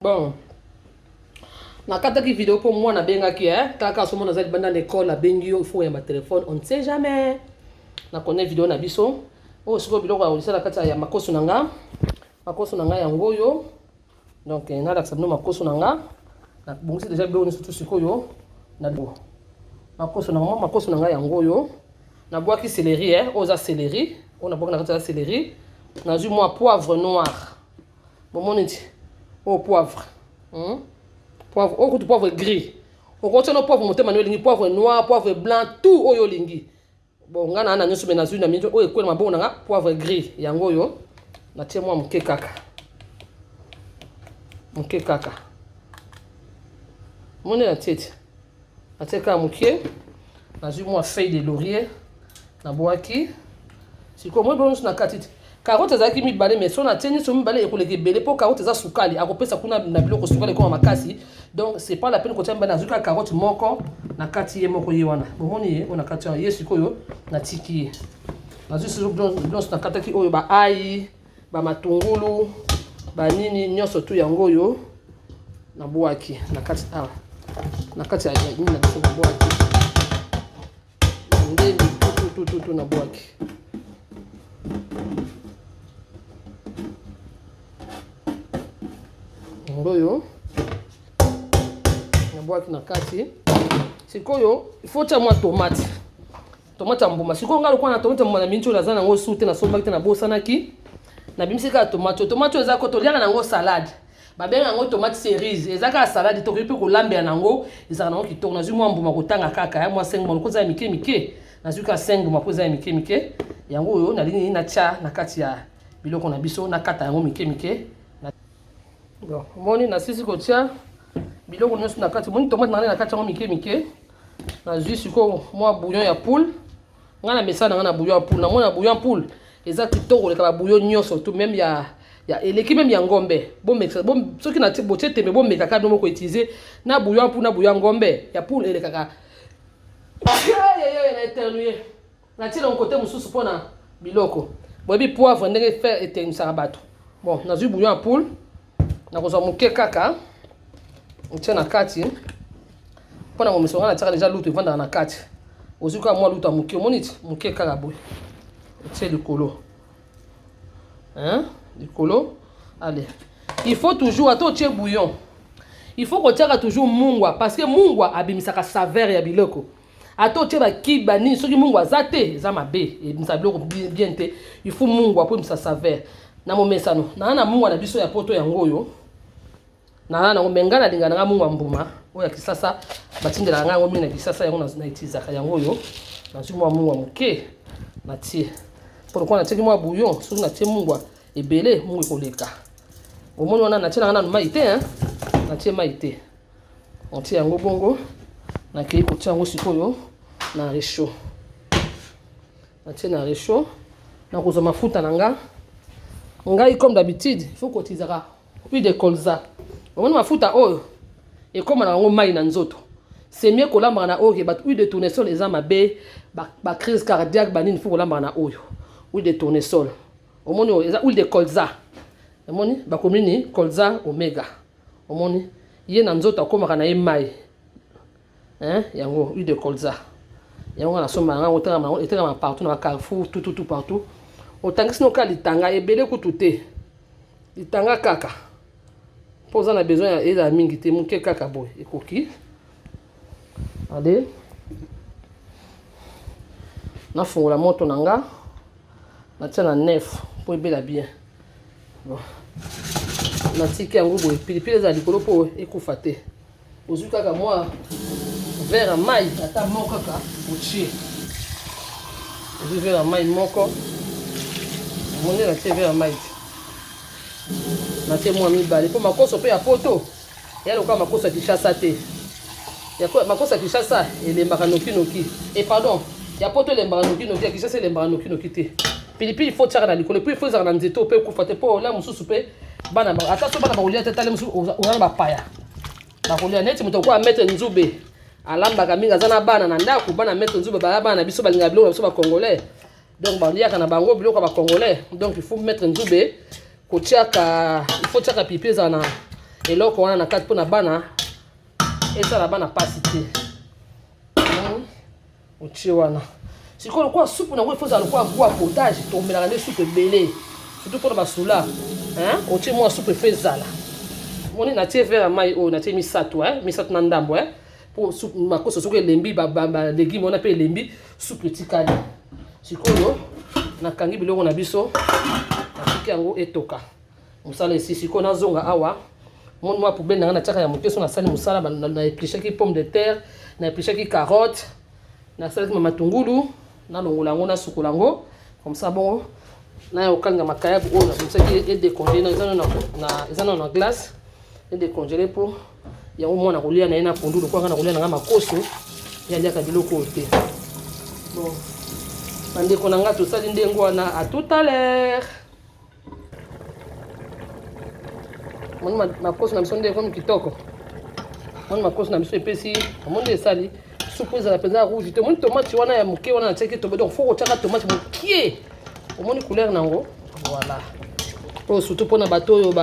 Bon, nakataki vidéo pour moi na bengaki kaka somo na zali banda l'école la bengi il faut ya ma téléphone on ne sait jamais na connaît vidéo na biso o siko biloko ya olisa la kata ya makoso nanga yango yo donc na la sabno makoso nanga na bongisi déjà biloko surtout sikoyo na do makoso nanga yango yo na boaki céleri oza céleri on a boaki na kata céleri na ju moi poivre noir bon mon dit au poivre. Poivre, au poivre gris. Au continent poivre monté manuel poivre noir, poivre blanc, tout oyo lingi. Bon, ngana na nyoso menazu na minjo o ekwela mabongo nga poivre gris yango yo. Na tie moi muke kaka. Muke kaka. Mone na tete. Na tie ka muke. Na ju moi feuille de laurier. Na boaki. Siko moi bon na katiti. Carotte ezaki mibale mais so na tieni so mibale ekoleke belé pour carotte eza sukali akopesa kuna na biloko sukali ko makasi donc c'est pas la peine ko tiamba na zuka carotte moko na kati ye moko ye wana bomoni ye ona kati ye sikoyo na tiki ye na zusu blanc na kataki oyo ba ai ba matungulu ba nini nyoso tu yango yo na boaki na kati na kati ya nini na boaki ndeni tu na boaki ngoyo na boaki na kati sikoyo il faut tia moi tomate ya mbuma sikoyo ngalo kwa na tomate mbuma na mincho la zana ngo sute na somba kite na bosanaki na bimisika tomate eza ko to liana nango salade babenga ngo tomate cerise ezaka salade to ripe ko lambela nango ezaka nango kitoko na zuma mbuma kotanga kaka ya moi 5 mbuma ko za mike na zuka 5 mbuma ko za mike yango yo na lini na tia na kati ya biloko na biso na kata yango mike. Bon, moni na sisi kotia biloko nyonso na kati moni tomate na kati yango mike na jus siko moi bouillon ya poule ngana mesana ngana bouillon ya poule na mona bouillon ya poule eza kitoko leka ba bouillon nyonso tout même ya eleki même ya ngombe bon mexa bon soki na botie tembe bon meka ka moko utiliser na bouillon ya poule na bouillon ngombe ya poule eleka ka na éternuer na tire on côté mususu pona biloko bobi poivre ndenge faire éternuer bato bon na jus bouillon ya poule na kozwa muke kaka utia na kati pona ngomesonga na tsaka déjà lutu evanda na kati ozuka mwa lutu muke moniti muke kaka boy utia likolo likolo allez il faut toujours ato tie bouillon il faut ko tiaka toujours mungwa parce que mungwa abimisaka saveur ya biloko ato tie ba kiba ni soki mungwa zate za mabe ebimisa biloko bien te il faut mungwa pour misa saveur na momesano na mungwa na biso ya poto yango yo na ngomengana lingana nga mungwa mbuma oya kisasa batindela nga ngomi na kisasa yango na itizaka yango yo na zimwa mungwa muke na tie pourquoi na tie mwa bouillon soki na tie mungwa ebele mungwa koleka omoni wana na tie na mai te na tie mai te on tie yango bongo na kei ko tie yango sikoyo na réchaud na tie na réchaud na kozwa mafuta na ngai comme d'habitude il faut kotizaka huile de colza omoni mafuta oyo ekoma na yango mai na nzoto c'est mieux kolamba na oyo ba huile de tournesol eza mabe ba crise cardiaque banini faut kolamba na oyo huile de tournesol omoni oyo eza huile de colza omoni ba komini colza omega omoni ye na nzoto akoma na ye mai yango huile de colza yango na soma yango etanga partout na Carrefour tout partout otangisi no kalitanga ebele kutu te litanga kaka poza na besoin ya eza mingi te muke kaka boy ekoki allez na fungola moto nanga na tia na nef po ebela bien bon na tiki yango boy pilipili eza likolo po ekufa te ozwi kaka mwa verre mai ata moko kaka otie ozwi verre mai moko moni na tie verre mai na tie mwa mibale po makoso pe ya poto ya loka makoso ya Kinshasa te ya makoso ya Kinshasa elembaka noki et pardon ya poto elembaka noki ya Kinshasa elembaka noki te pilipili faut tiaka na likolo puis faut zaka na nzeto pe kufa te po la mususu pe bana ata so bana bakolia te tale mususu ozana bapaya bakolia neti moto kwa mettre nzube alambaka mingi aza na bana na ndako bana mettre nzube bana na biso balinga biloko biso ba congolais donc baliaka na bango biloko ba congolais donc il faut mettre nzube kotiaka il faut tiaka pipi za eloko wana na kati mpona bana ezala bana pasi te otie wana sikoyo lokola supu nango ifo ezala lokola goût ya potage tomelaka nde supu ebele surtout mpona basula otie mwa supu efo ezala moni natie verre ya mai oyo natie misato na ndambo mpo makoso soki elembi balégume wana mpe elembi supu etikali sikoyo nakangi biloko na biso natiki yango etoka mosala esi sikoyo nazonga awa moni mwa poubele nanga natiaka ya moke so nasali mosala na épluchaki pomme de terre na épluchaki carotte nasalaki matungulu nalongola yango nasukola yango comme ça bongo naya kokalinga makayabu oyo nabimisaki edécongele eza nano na glace edécongele mpo yango mwana kolia na ye na pondu lokwanga na kolia nanga makoso yaliaka biloko oyo te bon bandeko na nga tosali ndenge wana à tout à l'heure moni makoso na biso nde ekomi kitoko moni makoso na biso epesi amoni esali supu ezala mpenza rouge te omoni tomate wana ya moke wana natiaki tobe donc fo kotiaka tomate mokie omoni couleur nango voilà oyo surtout mpona bato oyo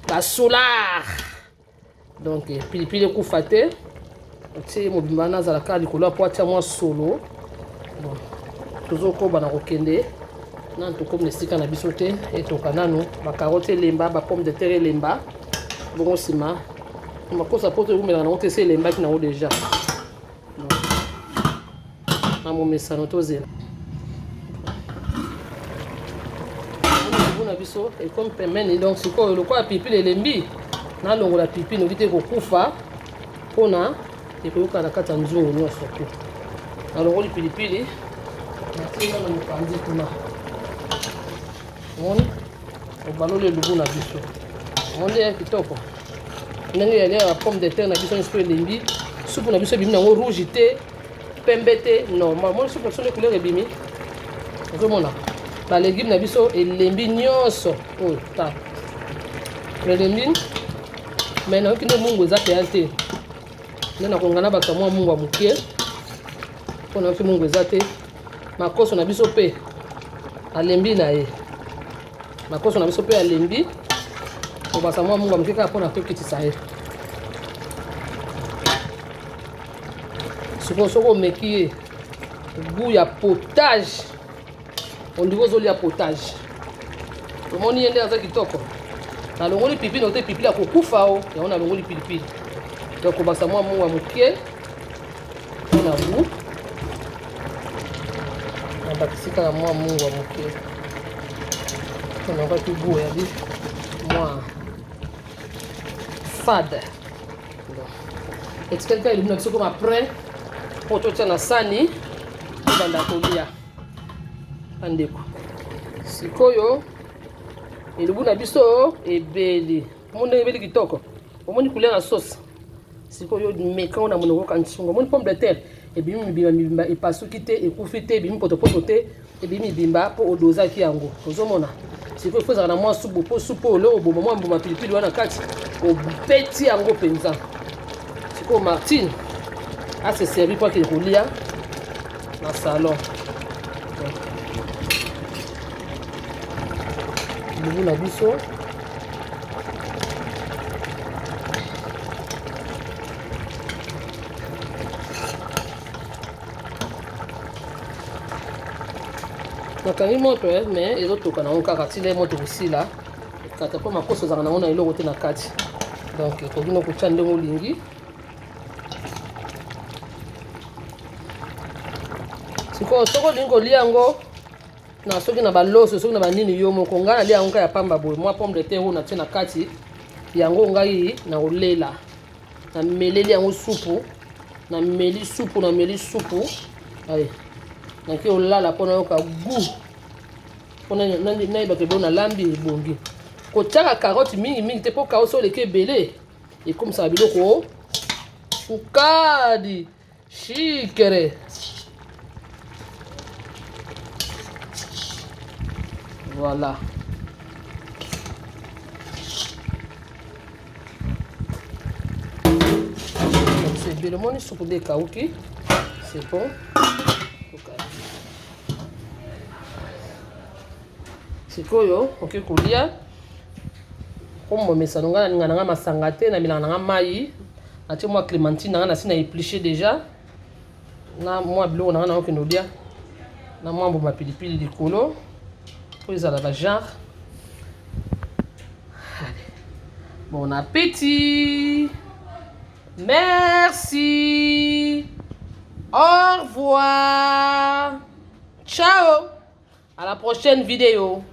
basolar donc pilipili ekufa te otie mobimba wana azalaka likolo ya po atia mwa solo bon tozokoba na kokende nanu tokomi na esika na biso te etoka nanu bakarote elemba bapomme de terre elemba bongo nsima makosa po toekumelaka nango te se elembaki nango deja na momesano tozela na biso ekomi pembeni donc sikoyo lokola pilipili elembi nalongola pilipili noki te kokufa mpona ekoyoka na kati ya nzungu nyonso te nalongoli pilipili natinga na mopanzi kuna moni obaloli elubu na biso monde ya kitoko ndenge yalia ya pomme de terre na biso nyonso elembi supu na biso ebimi nango rouge te pembe te normal moni supu na biso nde couleur ebimi ozomona balégume na biso elembi nyonso oyo ta elembi me nayoki nde mungu eza peya te nde nakonga na bakamwa mungu ya mokie mpo nayoki mungu eza te makoso na biso mpe alembi na ye makoso na biso mpe alembi kobasa mwa mungu ya mokie kaka mpona tokitisa ye sikoyo soki omeki ye goût ya potage ondiko ozolia potage omoni ye nde aza kitoko nalongoli pilipili note pilipili akokufa o yango nalongoli pilipili donc kobakisa mwa mungu ya mokie mpona goût nabakisi kaka mwa mungu ya mokie mpona okaki goût oyali mwa fade etikali kaka elimu na biso koma apres mpo totia na sani obanda kolia bandeko sikoyo elubu na biso ebeli omoni ebeli kitoko omoni couleur ya sauce sikoyo meka na monoko kansunga omoni pomme de terre ebimi mibimba epasuki te ekufi te ebimi potopoto te ebimi mibimba mpo odozaki yango ozomona sikoyo ifo ezala na mwa supu mpo supu oyo oboma mwa mbuma pilipili wana kati obeti yango mpenza sikoyo Martine ase servi po akende kolia na salon elubu na biso nakangi moto mais ezotoka nango kaka tile moto kosila kata mpo makoso ezaka nango na eloko te na kati donc ekoki na kotya ndenge olingi sikoyo soki olingi kolia yango na soki na baloso soki na banini yo moko ngai nalia yango ngai ya pamba boye mwa pomme de terre oyo natie na kati yango ngai na kolela nameleli yango supu nameli supu aye nake olala mpona yoka goût mpona nayebaka ebelo na lambi ebongi kotiaka carotte mingi te mpo carotte so oleki ebele ekomisaka biloko fukadi shikere voilà c'est bien le monde soupe de kauki c'est bon sikoyo oke kolia comme moi mesa nonga na ngana masanga te na milanga na mai na tie moi clémentine na sina épluché déjà na moi biloko na ngana okendo lia na moi mboma pilipili likolo po ezala ba genre. Bon appétit. Merci. Au revoir. Ciao. À la prochaine vidéo.